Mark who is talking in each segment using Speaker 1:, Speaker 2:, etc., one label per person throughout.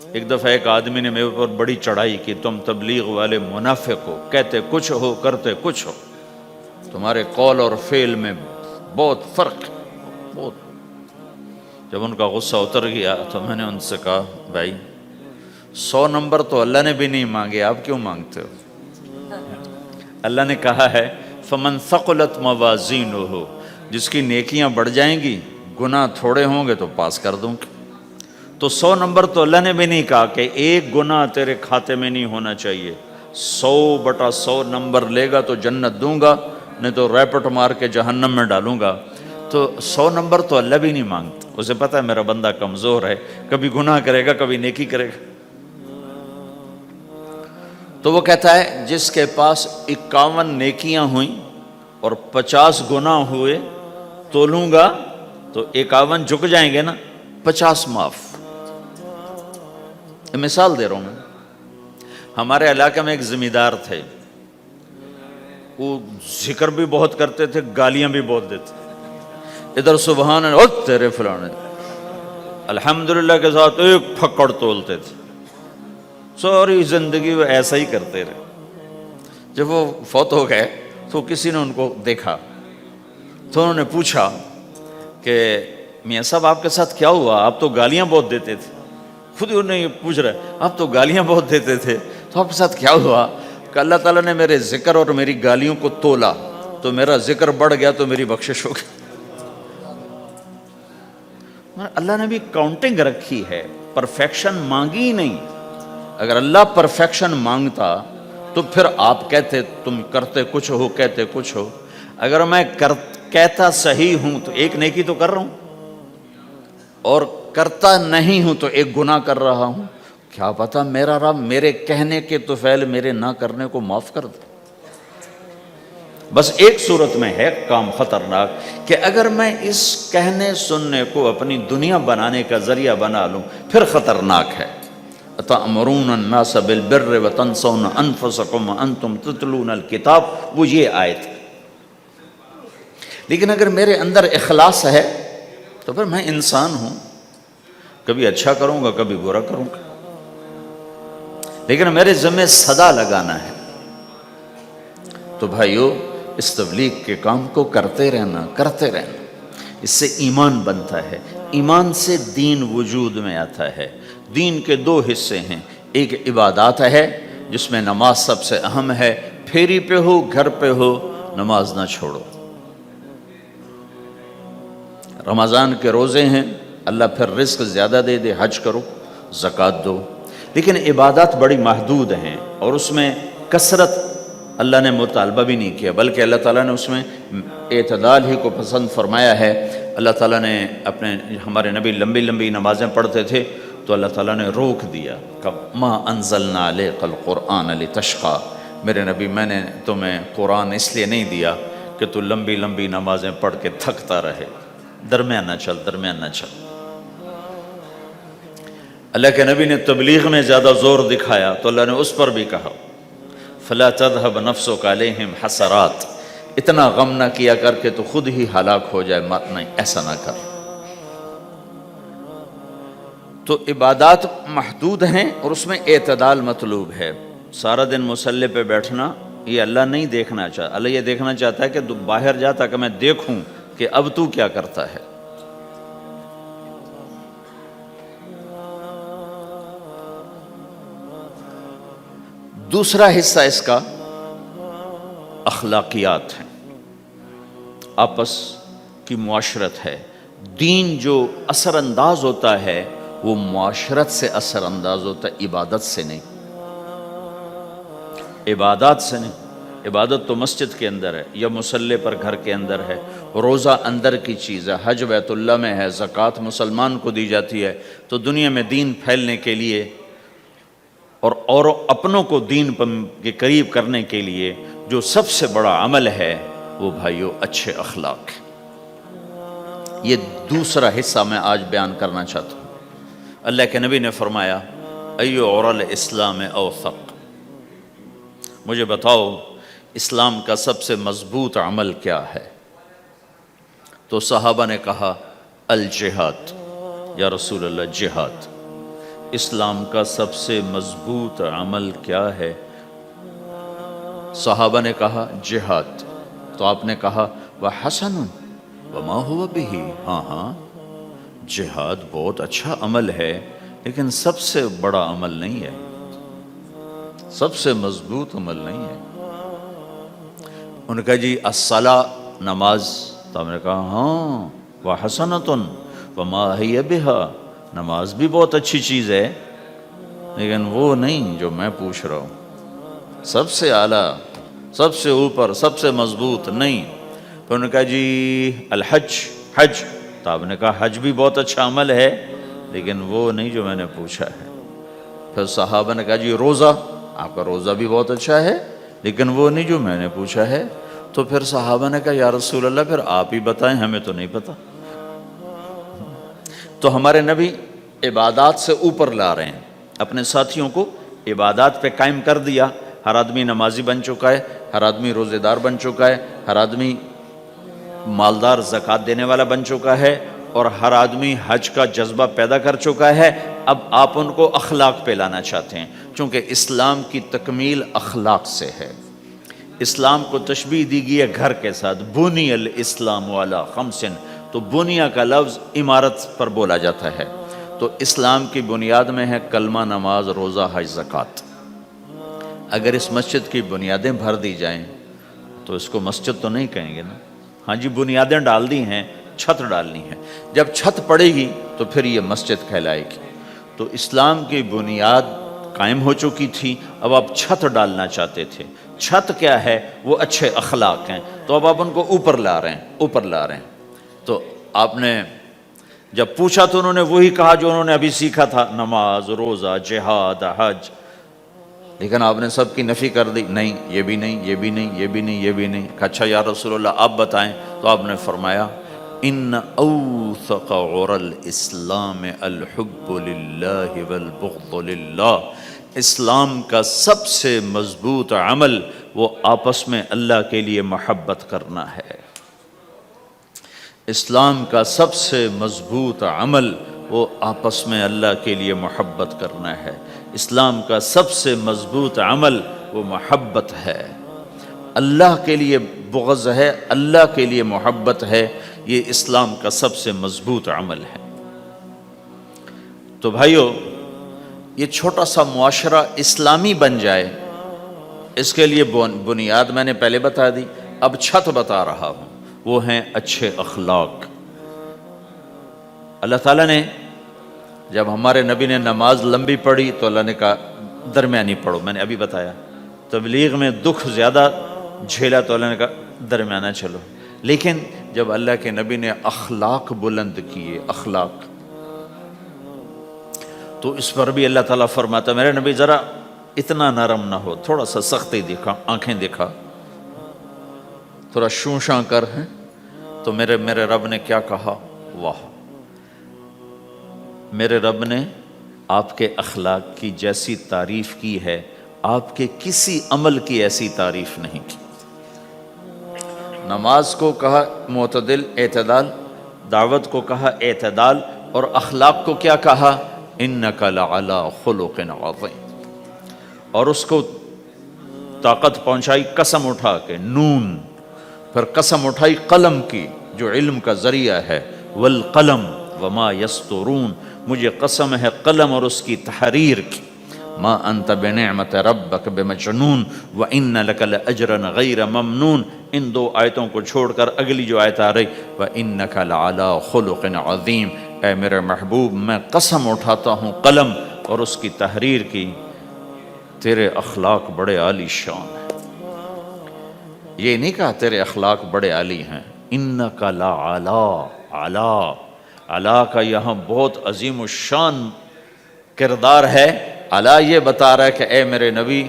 Speaker 1: ایک دفعہ ایک آدمی نے میرے اوپر بڑی چڑھائی کی، تم تبلیغ والے منافق ہو، کہتے کچھ ہو کرتے کچھ ہو، تمہارے قول اور فعل میں بہت فرق ہے، بہت۔ جب ان کا غصہ اتر گیا تو میں نے ان سے کہا بھائی 100 نمبر تو اللہ نے بھی نہیں مانگے، آپ کیوں مانگتے ہو؟ اللہ نے کہا ہے فمن ثقلت موازینہ، جس کی نیکیاں بڑھ جائیں گی گناہ تھوڑے ہوں گے تو پاس کر دوں گا۔ تو 100 نمبر تو اللہ نے بھی نہیں کہا کہ ایک گناہ تیرے کھاتے میں نہیں ہونا چاہیے، 100/100 نمبر لے گا تو جنت دوں گا، نہیں تو ریپٹ مار کے جہنم میں ڈالوں گا۔ تو 100 نمبر تو اللہ بھی نہیں مانگتا، اسے پتہ ہے میرا بندہ کمزور ہے، کبھی گناہ کرے گا کبھی نیکی کرے گا۔ تو وہ کہتا ہے جس کے پاس 51 نیکیاں ہوئیں اور 50 گناہ ہوئے تولوں گا تو 51 جھک جائیں گے نا، 50 معاف۔ مثال دے رہا ہوں میں، ہمارے علاقے میں ایک زمیندار تھے، وہ ذکر بھی بہت کرتے تھے، گالیاں بھی بہت دیتے، ادھر سبحان اللہ تیرے فلانے، الحمدللہ کے ساتھ ایک پھکڑ تولتے تھے، ساری زندگی وہ ایسا ہی کرتے رہے۔ جب وہ فوت ہو گئے تو کسی نے ان کو دیکھا تو انہوں نے پوچھا کہ میاں صاحب آپ کے ساتھ کیا ہوا، آپ تو گالیاں بہت دیتے تھے۔ خود انہیں یہ پوچھ رہے آپ تو گالیاں بہت دیتے تھے، تو آپ کے ساتھ کیا ہوا؟ کہ اللہ تعالیٰ نے میرے ذکر اور میری گالیوں کو تولا، تو میرا ذکر بڑھ گیا تو میری بخشش ہو گئی۔ اللہ نے بھی کاؤنٹنگ رکھی ہے، پرفیکشن مانگی ہی نہیں۔ اگر اللہ پرفیکشن مانگتا تو پھر آپ کہتے تم کرتے کچھ ہو کہتے کچھ ہو۔ اگر میں کہتا صحیح ہوں تو ایک نیکی تو کر رہا ہوں، اور کرتا نہیں ہوں تو ایک گناہ کر رہا ہوں، کیا پتا میرا رب میرے کہنے کے تو فعل میرے نہ کرنے کو معاف کر دے۔ بس ایک صورت میں ہے کام خطرناک کہ اگر میں اس کہنے سننے کو اپنی دنیا بنانے کا ذریعہ بنا لوں پھر خطرناک ہے۔ أَتَأْمُرُونَ النَّاسَ بِالْبِرِّ وَتَنْسَوْنَ أَنفُسَكُمْ وَأَنْتُمْ تُتْلُونَ الْكِتَابَ، وہ یہ آیت ہے۔ لیکن اگر میرے اندر اخلاص ہے تو پھر میں انسان ہوں، کبھی اچھا کروں گا کبھی برا کروں گا، لیکن میرے ذمہ صدا لگانا ہے۔ تو بھائیو اس تبلیغ کے کام کو کرتے رہنا، کرتے رہنا، اس سے ایمان بنتا ہے، ایمان سے دین وجود میں آتا ہے۔ دین کے 2 حصے ہیں، ایک عبادات ہے جس میں نماز سب سے اہم ہے، پھیری پہ ہو گھر پہ ہو نماز نہ چھوڑو۔ رمضان کے روزے ہیں، اللہ پھر رزق زیادہ دے دے، حج کرو، زکوٰۃ دو، لیکن عبادات بڑی محدود ہیں، اور اس میں کثرت اللہ نے مطالبہ بھی نہیں کیا، بلکہ اللہ تعالیٰ نے اس میں اعتدال ہی کو پسند فرمایا ہے۔ اللہ تعالیٰ نے ہمارے نبی لمبی لمبی نمازیں پڑھتے تھے تو اللہ تعالیٰ نے روک دیا کہ ما انزلنا علیک القرآن لتشقی، میرے نبی میں نے تمہیں قرآن اس لیے نہیں دیا کہ تو لمبی لمبی نمازیں پڑھ کے تھکتا رہے، درمیان نہ چل، درمیان نہ چل۔ اللہ کے نبی نے تبلیغ میں زیادہ زور دکھایا تو اللہ نے اس پر بھی کہا فلا تذهب نفسك علیہم حسرات، اتنا غم نہ کیا کر کے تو خود ہی ہلاک ہو جائے، نہیں ایسا نہ کر۔ تو عبادات محدود ہیں اور اس میں اعتدال مطلوب ہے۔ سارا دن مصلی پہ بیٹھنا یہ اللہ نہیں دیکھنا چاہتا، اللہ یہ دیکھنا چاہتا ہے کہ تو باہر جاتا کہ میں دیکھوں کہ اب تو کیا کرتا ہے۔ دوسرا حصہ اس کا اخلاقیات ہیں، آپس کی معاشرت ہے۔ دین جو اثر انداز ہوتا ہے وہ معاشرت سے اثر انداز ہوتا ہے، عبادت سے نہیں، عبادات سے نہیں۔ عبادت تو مسجد کے اندر ہے یا مصلی پر گھر کے اندر ہے، روزہ اندر کی چیز ہے، حج بیت اللہ میں ہے، زکوٰۃ مسلمان کو دی جاتی ہے۔ تو دنیا میں دین پھیلنے کے لیے اور اپنوں کو دین کے قریب کرنے کے لیے جو سب سے بڑا عمل ہے وہ بھائیو اچھے اخلاق ہے۔ یہ دوسرا حصہ میں آج بیان کرنا چاہتا ہوں۔ اللہ کے نبی نے فرمایا ایو عُرَى الاسلام اوثق، مجھے بتاؤ اسلام کا سب سے مضبوط عمل کیا ہے؟ تو صحابہ نے کہا الجہاد، یا رسول اللہ جہاد۔ اسلام کا سب سے مضبوط عمل کیا ہے؟ صحابہ نے کہا جہاد، تو آپ نے کہا وَحَسَنٌ وَمَا هُوَ بِهِ، ہاں جہاد بہت اچھا عمل ہے لیکن سب سے بڑا عمل نہیں ہے، سب سے مضبوط عمل نہیں ہے۔ ان نے کہا جی الصلاۃ، نماز، تو ہم نے کہا ہاں وَحَسَنَةٌ وَمَا هِيَ بِهَا، نماز بھی بہت اچھی چیز ہے لیکن وہ نہیں جو میں پوچھ رہا ہوں، سب سے اعلیٰ، سب سے اوپر، سب سے مضبوط نہیں۔ تو انہوں نے کہا جی الحج، حج، تو آپ نے کہا حج بھی بہت اچھا عمل ہے لیکن وہ نہیں جو میں نے پوچھا ہے۔ پھر صحابہ نے کہا جی روزہ، آپ کا روزہ بھی بہت اچھا ہے لیکن وہ نہیں جو میں نے پوچھا ہے۔ تو پھر صحابہ نے کہا یا رسول اللہ پھر آپ ہی بتائیں، ہمیں تو نہیں پتا۔ تو ہمارے نبی عبادات سے اوپر لا رہے ہیں، اپنے ساتھیوں کو عبادات پہ قائم کر دیا۔ ہر آدمی نمازی بن چکا ہے، ہر آدمی روزے دار بن چکا ہے، ہر آدمی مالدار زکوٰۃ دینے والا بن چکا ہے، اور ہر آدمی حج کا جذبہ پیدا کر چکا ہے۔ اب آپ ان کو اخلاق پہ لانا چاہتے ہیں، چونکہ اسلام کی تکمیل اخلاق سے ہے۔ اسلام کو تشبیہ دی گئی ہے گھر کے ساتھ، بنی الاسلام علی خمس، تو بنیا کا لفظ عمارت پر بولا جاتا ہے۔ تو اسلام کی بنیاد میں ہے کلمہ، نماز، روزہ، حج، زکوٰۃ۔ اگر اس مسجد کی بنیادیں بھر دی جائیں تو اس کو مسجد تو نہیں کہیں گے نا، ہاں جی بنیادیں ڈال دی ہیں، چھت ڈالنی ہے، جب چھت پڑے گی تو پھر یہ مسجد کہلائے گی۔ تو اسلام کی بنیاد قائم ہو چکی تھی، اب آپ چھت ڈالنا چاہتے تھے۔ چھت کیا ہے؟ وہ اچھے اخلاق ہیں، تو اب آپ ان کو اوپر لا رہے ہیں، اوپر لا رہے ہیں۔ تو آپ نے جب پوچھا تو انہوں نے وہی کہا جو انہوں نے ابھی سیکھا تھا، نماز، روزہ، جہاد، حج، لیکن آپ نے سب کی نفی کر دی، نہیں یہ بھی نہیں، یہ بھی نہیں، یہ بھی نہیں، یہ بھی نہیں۔ کہا اچھا یا رسول اللہ آپ بتائیں، تو آپ نے فرمایا ان اوثق عر الاسلام الحب للہ والبغض للہ، اسلام کا سب سے مضبوط عمل وہ آپس میں اللہ کے لیے محبت کرنا ہے۔ اسلام کا سب سے مضبوط عمل وہ آپس میں اللہ کے لیے محبت کرنا ہے۔ اسلام کا سب سے مضبوط عمل وہ محبت ہے، اللہ کے لیے بغض ہے، اللہ کے لیے محبت ہے، یہ اسلام کا سب سے مضبوط عمل ہے۔ تو بھائیو، یہ چھوٹا سا معاشرہ اسلامی بن جائے، اس کے لیے بنیاد میں نے پہلے بتا دی، اب چھت بتا رہا ہوں، وہ ہیں اچھے اخلاق۔ اللہ تعالیٰ نے جب ہمارے نبی نے نماز لمبی پڑھی تو اللہ نے کہا درمیانی پڑھو، میں نے ابھی بتایا۔ تبلیغ میں دکھ زیادہ جھیلا تو اللہ نے کہا درمیانہ چلو۔ لیکن جب اللہ کے نبی نے اخلاق بلند کیے، اخلاق، تو اس پر بھی اللہ تعالیٰ فرماتا میرے نبی ذرا اتنا نرم نہ ہو، تھوڑا سا سختی دکھا، آنکھیں دکھا، تھوڑا شوں شاں کر ہیں۔ تو میرے رب نے کیا کہا؟ واہ، میرے رب نے آپ کے اخلاق کی جیسی تعریف کی ہے، آپ کے کسی عمل کی ایسی تعریف نہیں کی۔ نماز کو کہا معتدل، اعتدال، دعوت کو کہا اعتدال، اور اخلاق کو کیا کہا؟ انک لعلی خلق عظیم، اور اس کو طاقت پہنچائی قسم اٹھا کے، نون، پھر قسم اٹھائی قلم کی جو علم کا ذریعہ ہے، والقلم وما یسطرون، مجھے قسم ہے قلم اور اس کی تحریر کی، ما انت بنعمت ربک بمجنون وان لک لاجرا غیر ممنون۔ ان دو آیتوں کو چھوڑ کر اگلی جو آیت آ رہی وانک لعلی خلق عظیم، اے میرے محبوب میں قسم اٹھاتا ہوں قلم اور اس کی تحریر کی، تیرے اخلاق بڑے عالی شان ہیں۔ یہ نہیں کہا تیرے اخلاق بڑے عالی ہیں، انک لعلی، علا، علا کا یہاں بہت عظیم الشان کردار ہے۔ علا یہ بتا رہا ہے کہ اے میرے نبی،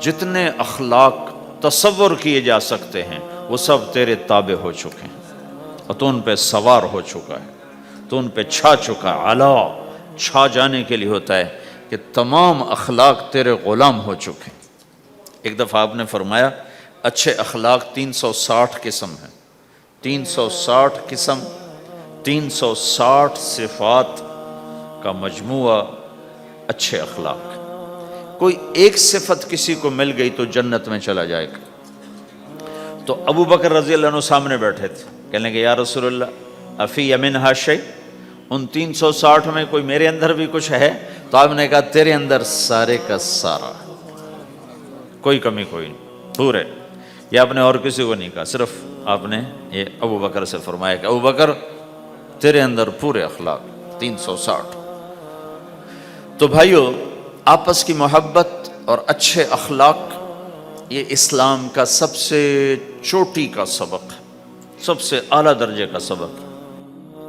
Speaker 1: جتنے اخلاق تصور کیے جا سکتے ہیں وہ سب تیرے تابع ہو چکے ہیں، اور تو ان پہ سوار ہو چکا ہے، تو ان پہ چھا چکا ہے۔ علا چھا جانے کے لیے ہوتا ہے کہ تمام اخلاق تیرے غلام ہو چکے ہیں۔ ایک دفعہ آپ نے فرمایا اچھے اخلاق 360 قسم ہیں، 360 قسم، 360 صفات کا مجموعہ اچھے اخلاق. کوئی ایک صفت کسی کو مل گئی تو جنت میں چلا جائے گا. تو ابو بکر رضی اللہ عنہ سامنے بیٹھے تھے, کہنے کہ یا رسول اللہ افی منہا شیء, ان 360 میں کوئی میرے اندر بھی کچھ ہے؟ تو آپ نے کہا تیرے اندر سارے کا سارا, کوئی کمی کوئی نہیں, پورے. یہ آپ نے اور کسی کو نہیں کہا, صرف آپ نے یہ ابو بکر سے فرمایا کہ ابو بکر تیرے اندر پورے اخلاق 360. تو بھائیو, آپس کی محبت اور اچھے اخلاق یہ اسلام کا سب سے چوٹی کا سبق, سب سے اعلیٰ درجے کا سبق.